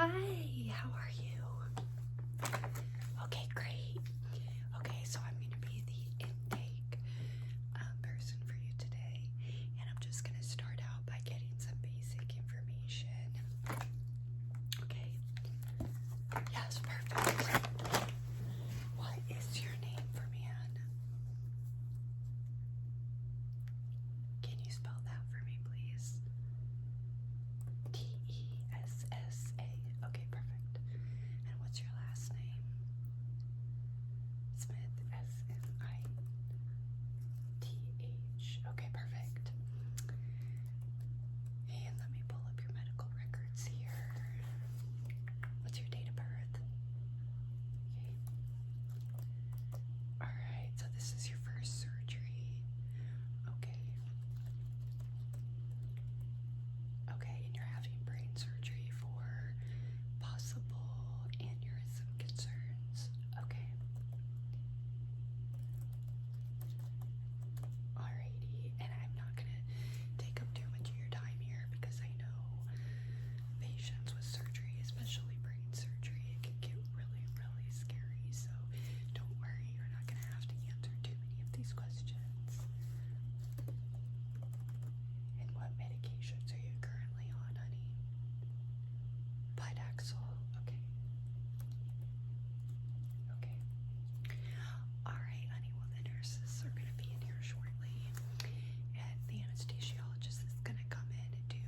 Hi, how are you? Okay, great. Okay, so I'm going to be the intake person for you today, and I'm just going to start out by getting some basic information. Okay. Yes, perfect. What is your name for man? Can you spell that for me, please? Tessa. Okay, perfect. And what's your last name? Smith, Smith. Okay, perfect. And let me pull up your medical records here. What's your date of birth? Okay. Alright, so this is your first surgery. Okay. Okay, and you're having brain surgery for possible aneurysm concerns. Okay. Alrighty, and I'm not gonna take up too much of your time here because I know patients with surgery, especially brain surgery, it can get really, really scary. So don't worry, you're not gonna have to answer too many of these questions. And what medications are you currently on, honey? Pydaxil. Okay. Okay. Alright, honey. Well, the nurses are going to be in here shortly, and the anesthesiologist is going to come in and do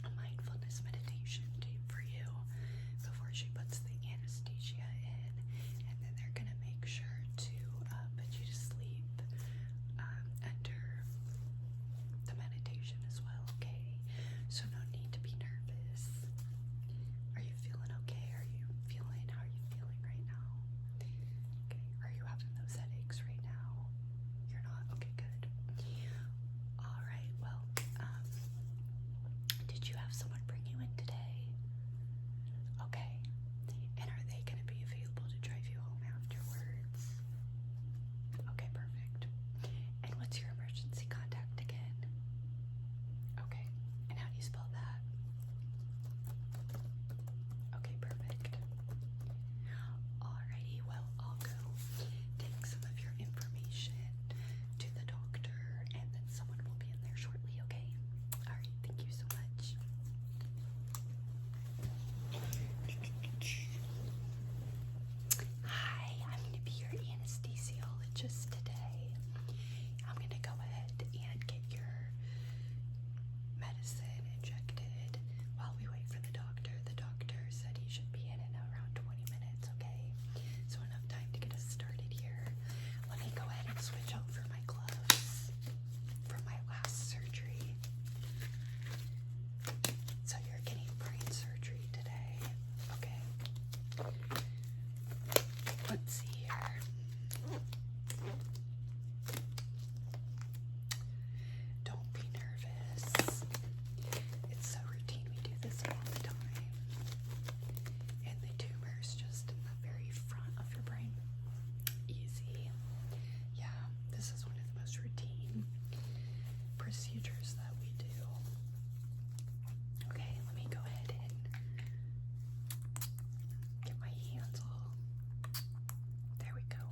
a mindfulness meditation for you before she puts the anesthesia in, and then they're going to make sure to put you to sleep under the meditation as well, okay? So no need to be nervous. Are you feeling okay? How are you feeling right now? Okay, are you having those headaches right now? You're not? Okay, good. Alright, well, did you have someone bring you in today? Okay, and are they going to be available to drive you home afterwards? Okay, perfect. And what's your emergency contact again? Okay, and how do you spell that? Okay, perfect. Alrighty, well, I'll go take some of your information to the doctor, and then someone will be in there shortly, okay? Alright, thank you so much. Hi, I'm going to be your anesthesiologist today. I'm going to go ahead and get your medicine injected while we wait for the doctor. The doctor said he should be in around 20 minutes, okay? So enough time to get us started here. Let me go ahead and switch out for my gloves for my last surgery. So you're getting brain surgery today, okay? Let's see here. Don't be nervous. It's so routine. We do this all the time. And the tumor's just in the very front of your brain. Easy. Yeah, this is one of the most routine procedures that we do. Okay, let me go ahead and get my hands all. There we go.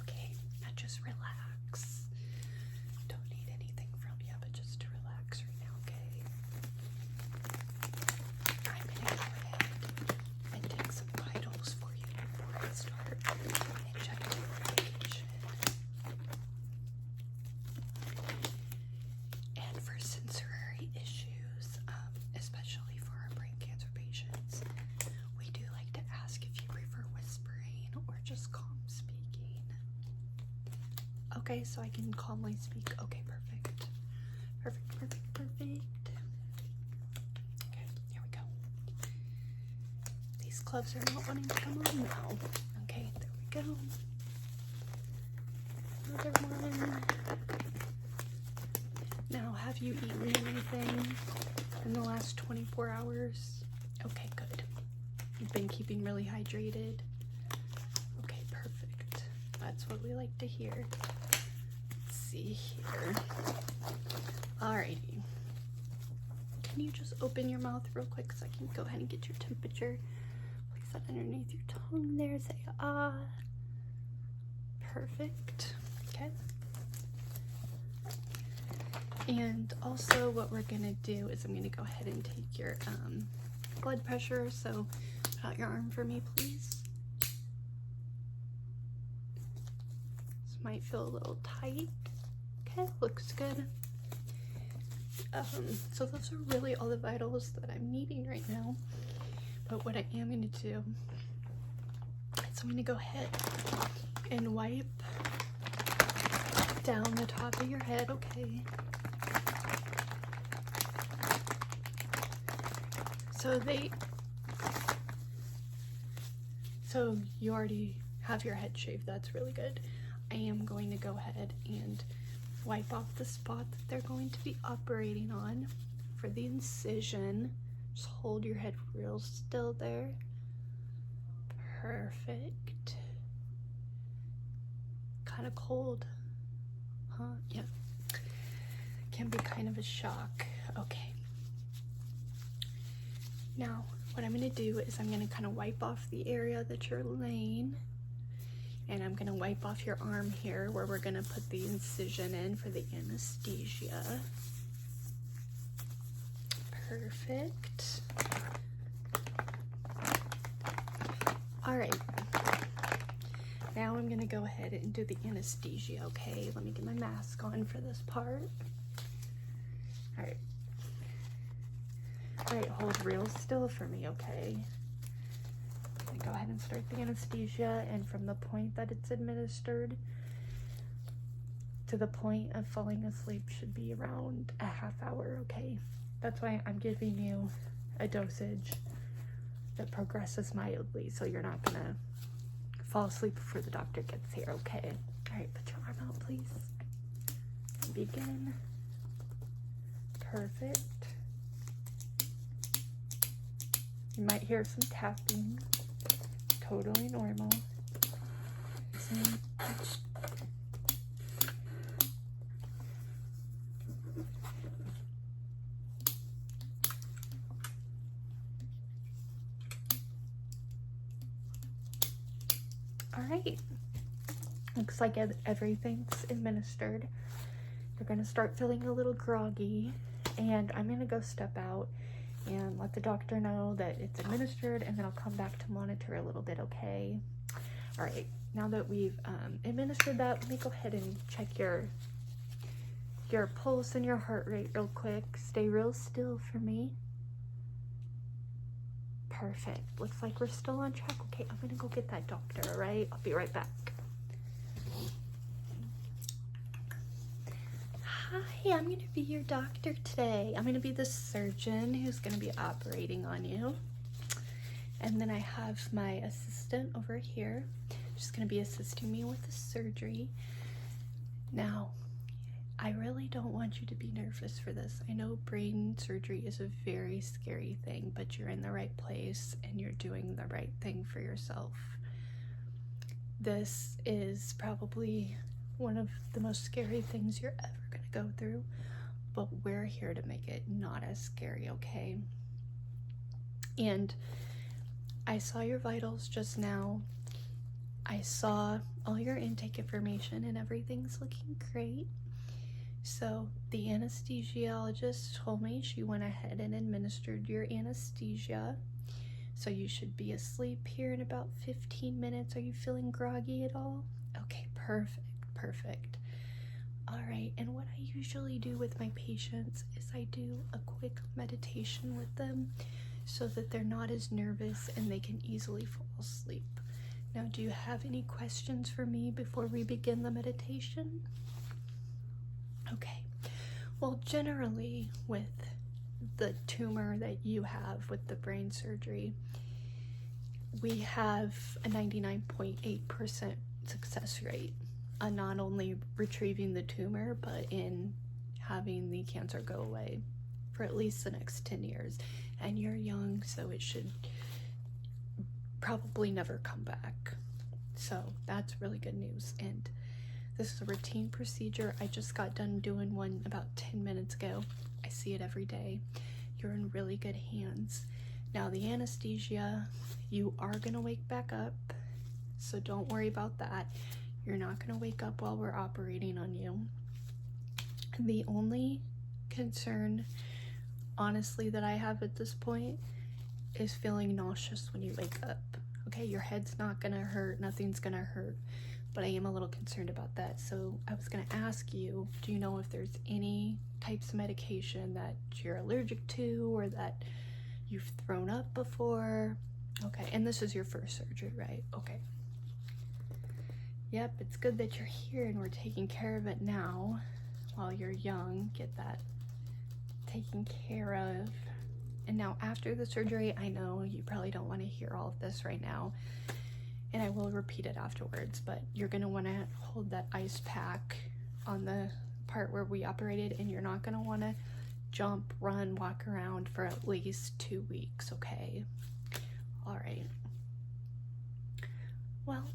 Okay, now just relax. Don't need anything from you, but just to relax right now, okay? I'm gonna go ahead and take some vitals for you before I start injecting medication. And for sensory issues, especially for our brain cancer patients, we do like to ask if you prefer whispering or just calm speaking. Okay, so I can calmly speak. Okay, perfect. Perfect. Okay, here we go. These gloves are not wanting to come on now. Okay, there we go. Another one. Now, have you eaten anything in the last 24 hours? Okay, good. You've been keeping really hydrated? Okay, perfect. That's what we like to hear. Let's see here. Alrighty. can you just open your mouth real quick so I can go ahead and get your temperature? Place that underneath your tongue there. Say ah. Perfect. Okay. And also what we're gonna do is I'm gonna go ahead and take your blood pressure. So put out your arm for me, please. This might feel a little tight. Okay, looks good. So those are really all the vitals that I'm needing right now. But what I am going to do is I'm going to go ahead and wipe down the top of your head, okay? So you already have your head shaved, that's really good. I am going to go ahead and wipe off the spot that they're going to be operating on for the incision. Just hold your head real still there. Perfect. Kind of cold, huh? Yeah. Can be kind of a shock. Okay. Now, what I'm going to do is I'm going to kind of wipe off the area that you're laying. And I'm going to wipe off your arm here where we're going to put the incision in for the anesthesia. Perfect. All right. Now I'm going to go ahead and do the anesthesia, okay? Let me get my mask on for this part. All right. All right, hold real still for me, okay? Go ahead and start the anesthesia, and from the point that it's administered to the point of falling asleep should be around a half hour, okay? That's why I'm giving you a dosage that progresses mildly, so you're not gonna fall asleep before the doctor gets here, okay? All right, put your arm out, please. And begin. Perfect. You might hear some tapping. Totally normal. All right. Looks like everything's administered. You're going to start feeling a little groggy, and I'm going to go step out and let the doctor know that it's administered, and then I'll come back to monitor a little bit, okay? All right, now that we've administered that, let me go ahead and check your pulse and your heart rate real quick. Stay real still for me. Perfect. Looks like we're still on track. Okay, I'm gonna go get that doctor, all right? I'll be right back. Hi, I'm going to be your doctor today. I'm going to be the surgeon who's going to be operating on you. And then I have my assistant over here. She's going to be assisting me with the surgery. Now, I really don't want you to be nervous for this. I know brain surgery is a very scary thing, but you're in the right place and you're doing the right thing for yourself. This is probably one of the most scary things you're ever going to go through, but we're here to make it not as scary, okay? And I saw your vitals just now. I saw all your intake information and everything's looking great. So the anesthesiologist told me she went ahead and administered your anesthesia. So you should be asleep here in about 15 minutes. Are you feeling groggy at all? Okay, perfect. Perfect. All right, and what I usually do with my patients is I do a quick meditation with them so that they're not as nervous and they can easily fall asleep. Now, do you have any questions for me before we begin the meditation? Okay. Well, generally with the tumor that you have with the brain surgery, we have a 99.8% success rate on not only retrieving the tumor, but in having the cancer go away for at least the next 10 years. And you're young, so it should probably never come back. So that's really good news. And this is a routine procedure. I just got done doing one about 10 minutes ago. I see it every day. you're in really good hands. Now the anesthesia, you are gonna wake back up, so don't worry about that. You're not gonna wake up while we're operating on you. The only concern, honestly, that I have at this point is feeling nauseous when you wake up. Okay, your head's not gonna hurt, nothing's gonna hurt, but I am a little concerned about that. So I was gonna ask you, do you know if there's any types of medication that you're allergic to or that you've thrown up before? Okay, and this is your first surgery, right? Okay. Yep, it's good that you're here and we're taking care of it now while you're young. Get that taken care of. And now after the surgery, I know you probably don't want to hear all of this right now, and I will repeat it afterwards, but you're going to want to hold that ice pack on the part where we operated, and you're not going to want to jump, run, walk around for at least 2 weeks, okay? All right. Well,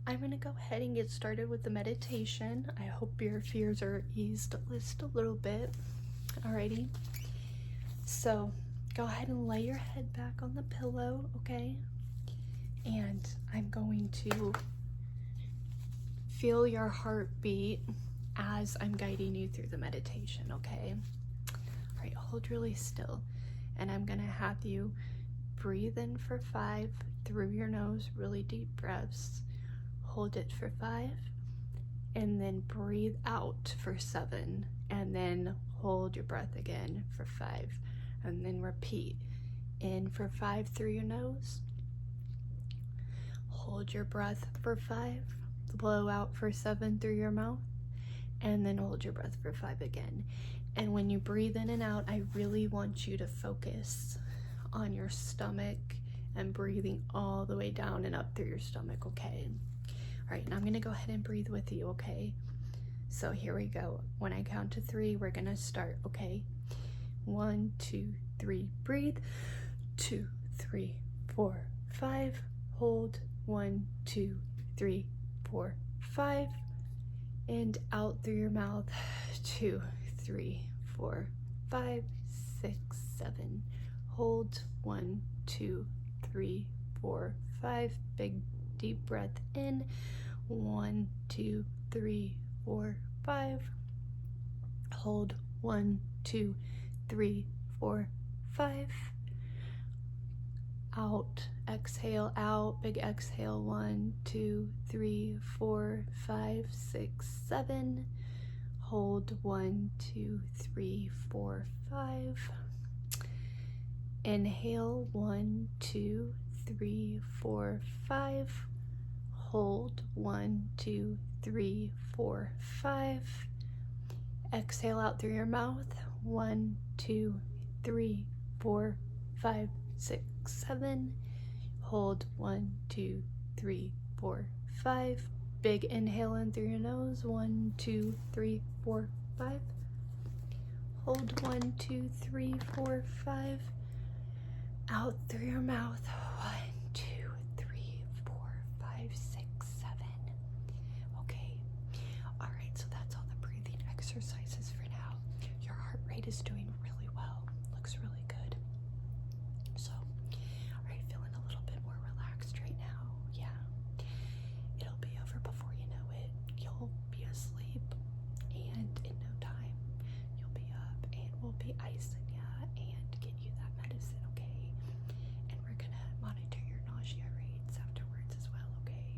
I'm going to go ahead and get started with the meditation. I hope your fears are eased just a little bit. Alrighty. So go ahead and lay your head back on the pillow, okay? And I'm going to feel your heartbeat as I'm guiding you through the meditation, okay? All right, hold really still. And I'm gonna have you breathe in for 5 through your nose, really deep breaths. Hold it for 5, and then breathe out for 7, and then hold your breath again for 5, and then repeat. In for 5 through your nose, hold your breath for 5, blow out for 7 through your mouth, and then hold your breath for 5 again. And when you breathe in and out, I really want you to focus on your stomach and breathing all the way down and up through your stomach, okay? All right, now I'm gonna go ahead and breathe with you, okay? So here we go. When I count to 3, we're gonna start, okay? 1, 2, 3, breathe. 2, 3, 4, 5. Hold. 1, 2, 3, 4, 5. And out through your mouth. 2, 3, 4, 5, 6, 7. Hold. 1, 2, 3, 4, 5. Big deep breath in. 1, 2, 3, 4, 5. Hold. 1, 2, 3, 4, 5. Out. Exhale out. Big exhale. 1, 2, 3, 4, 5, 6, 7. Hold. 1, 2, 3, 4, 5. Inhale. 1, 2, 3, 4, 5. Hold. 1, 2, 3, 4, 5. Exhale out through your mouth. 1, 2, 3, 4, 5, 6, 7. Hold. 1, 2, 3, 4, 5. Big inhale in through your nose. 1, 2, 3, 4, 5. Hold. 1, 2, 3, 4, 5. Out through your mouth. 1, 2, 3, 4, 5, 6, 7. Okay. All right, so that's all the breathing exercises for now. Your heart rate is doing really well. Looks really good. So, are you feeling a little bit more relaxed right now? Yeah. It'll be over before you know it. You'll be asleep, and in no time, you'll be up, and we'll be icing you and get you that medicine, okay? And we're gonna monitor your nausea rates afterwards as well, okay?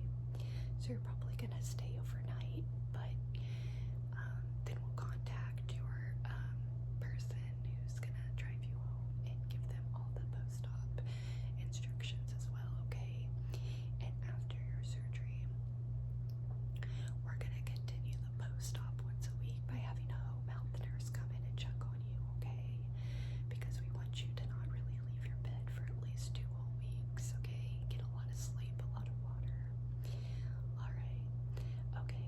So you're probably gonna stay overnight, but then we'll contact your person who's gonna drive you home and give them all the post-op instructions as well, okay? And after your surgery, we're gonna continue the post-op once a week by having a home health nurse come in and check on you, okay? Because we want you to not really leave your bed for at least 2 whole weeks, okay? Get a lot of sleep, a lot of water. All right. Okay.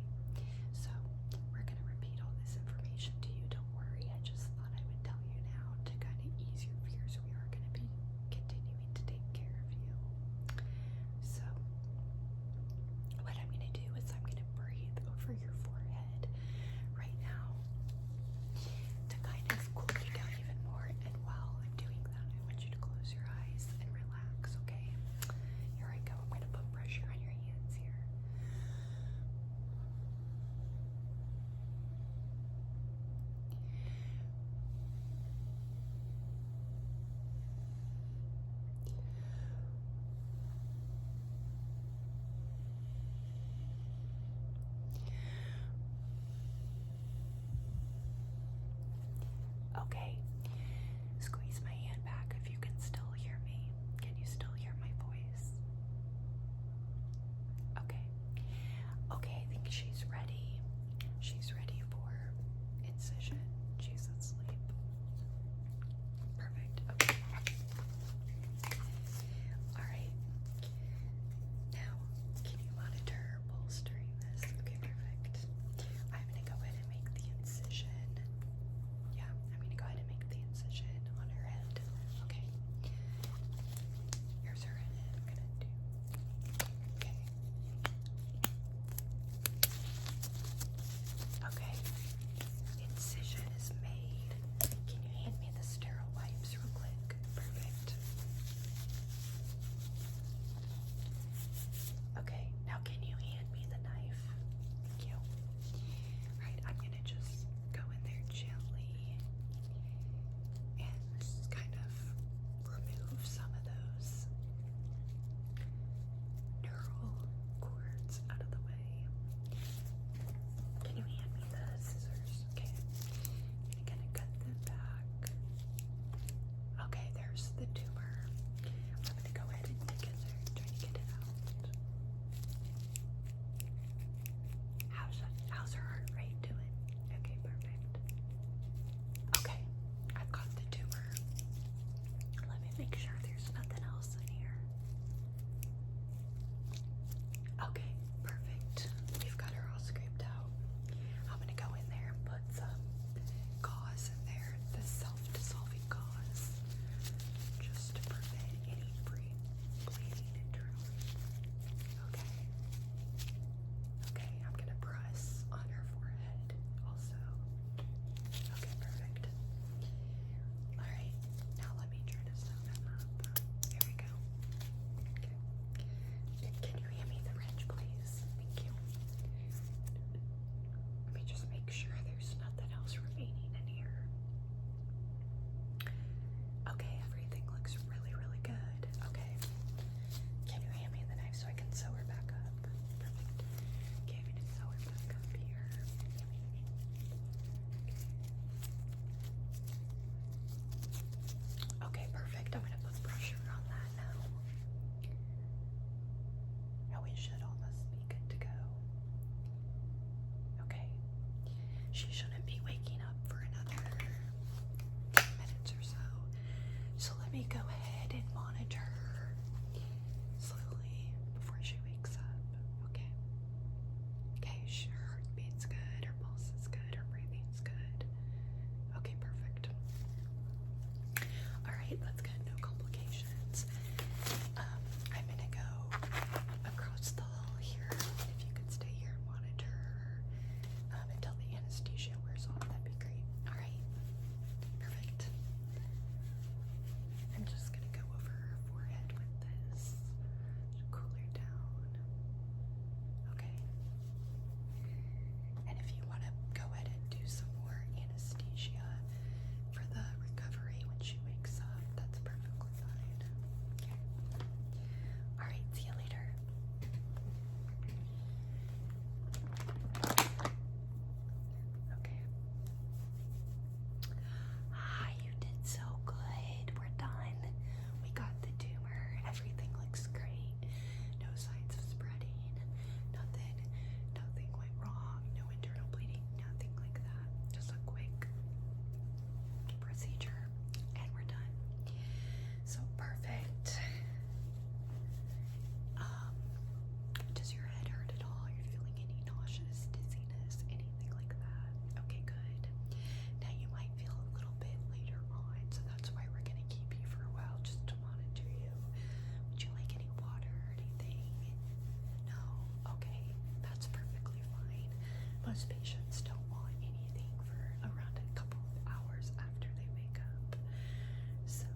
Okay. Squeeze my hand back if you can still hear me. Can you still hear my voice? Okay. Okay, I think she's ready. She's ready for incision. She's asleep. Perfect. Okay. Alright. Now, can you monitor her pulse during this? Okay, perfect. I'm going to go ahead and make the incision. Yeah, I'm going to go ahead and make the incision on her head. Okay. Here's her head. I'm going to do. Okay. Okay. Incision is made. Can you hand me the sterile wipes real quick? Perfect. Okay, now can you hand me the knife? Thank you. Right, I'm gonna just go in there gently and just kind of remove some of those neural cords out of the way. Can you hand me the scissors? Okay. I'm gonna cut them back. Okay, there's the tumor. I'm gonna go ahead and dig in there and try to get it out. How's her heart rate doing? Okay, perfect. Okay, I've got the tumor. Let me make sure there's nothing else in here. Okay, perfect. We've got her all scraped out. I'm gonna go in there and put some gauze in there, the self-dissolving gauze, just to prevent any bleeding internally. Okay. Okay, I'm gonna press on her forehead also. Okay, perfect. Alright, now let me try to sew them up. Here we go. Okay. Can you hand me the wrench, please? Thank you. Let me just make sure there's nothing else remaining in here. Okay, everything looks really, really good. Okay. Can you hand me the knife so I can sew her back up? Perfect. Okay, I'm gonna sew her back up here. Okay, perfect. I'm gonna put pressure on that now. Now we should almost be good to go. Okay. She shouldn't be waking up for another 10 minutes or so. So let me go ahead and monitor her slowly before she wakes up. Okay. Okay, her heartbeat's good, her pulse is good, her breathing's good. Okay, perfect. Alright, that's good. No complications. I'm gonna go across the hall here. If you could stay here and monitor her until the anesthesia wears off, that'd be great. Alright, perfect. I'm just gonna go over her forehead with this to cool her down. Okay. And if you want to go ahead and do some more anesthesia for the recovery when she wakes up, that's perfectly fine. Okay. Alright, see you later. Okay. Hi, you did so good. We're done. We got the tumor. Everything looks great. No signs of spreading. Nothing went wrong. No internal bleeding. Nothing like that. Just a quick procedure and we're done. So perfect. Does your head hurt at all? Are you feeling any nauseous, dizziness, anything like that? Okay, good. Now you might feel a little bit later on, so that's why we're gonna keep you for a while just to monitor you. Would you like any water or anything? No? Okay, that's perfectly fine. Most patients don't want anything for around a couple of hours after they wake up. So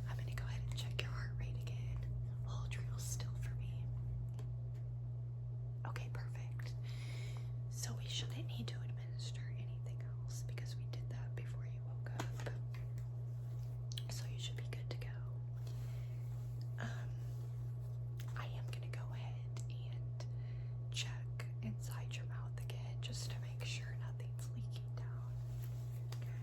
I'm gonna go ahead and check your heart rate again. Hold real still for me. Okay, perfect. So we shouldn't need to administer anything else because we did that before you woke up. So you should be good to go. I am gonna go ahead and check inside your mouth again just to make sure nothing's leaking down. Okay.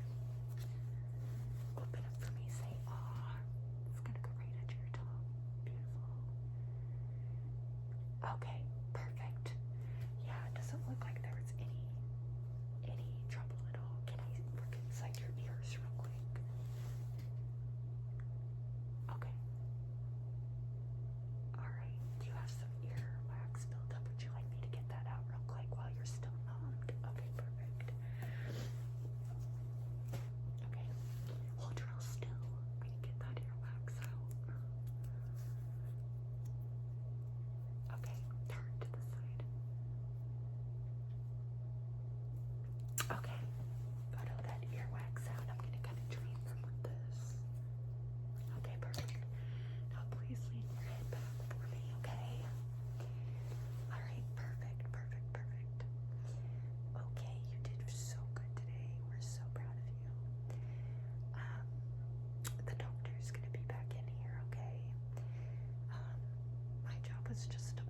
Okay, perfect. Yeah, it doesn't look like there was any trouble at all. Can I look inside your ears real quick? Okay. Alright, do you have some ear wax built up? Would you like me to get that out real quick while you're still numbed? Okay, perfect. Okay, hold real still. I'm gonna get that ear wax out. Okay, turn to the side. Okay, got all that earwax out. I'm gonna kind of drain some with this. Okay, perfect. Now please lean your head back for me, okay? Alright, perfect, perfect, perfect. Okay, you did so good today. We're so proud of you. The doctor's gonna be back in here, okay? My job was just to